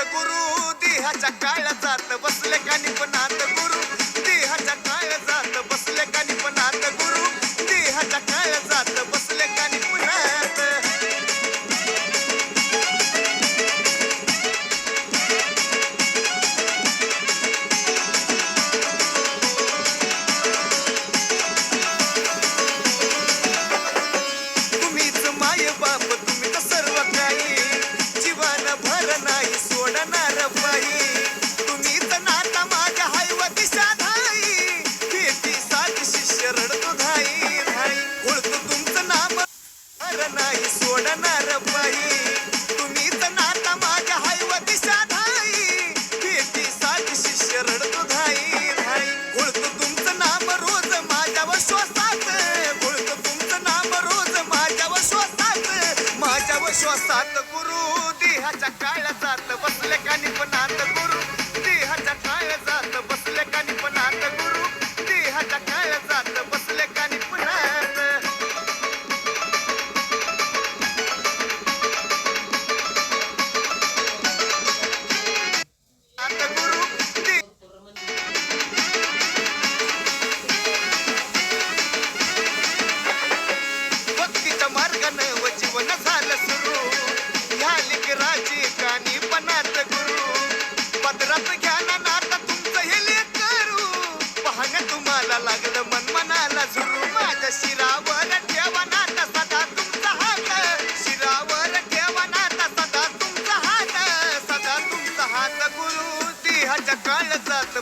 गुरु देहाच्या काळजात बसले कानिपणात गुरु देहाच्या काळजात बसले कानिपणात गुरु देहाच्या काळजात बसले कानिपणात तुम्हीच माय बाप तुम्ही तर सर्व काही जीवन भर नाही सोडणार बाई तुम्हीच नाता माझ्या हायवा दिशा धाई भेटी साथ शिष्य रडतो धाई धाई ओळखतो तुमचं नाम भर नाही सोडणार बाई तुम्हीच नाता माझ्या हायवा दिशा धाई भेटी साथ शिष्य रडतो धाई धाई ओळखतो तुमचं नाम रोज माझ्यावर श्वासात ओळखतो तुमचं नाम रोज माझ्यावर श्वासात माझ्यावर श्वासात गुरु देहाच्या काळजात बसले कानिपणात गुरु देहाच्या काळजात बसले कानिपणात गुरु देहाच्या काळजात बसले कानिपणात आता गुरु भक्तीच्या मार्गानं व जीवन झालं सुरू झाली की राजी कानिपणात गुरु पदरात घ्या ना नाता तुमचं हे लेकरू पाहणं तुम्हाला लागलं मन मनाला झुरू माझ्या शिरावर ठेवा नाता सदा तुमचा हात शिरावर ठेवा नाता सदा तुमचा हात गुरु देहाच्या काळजात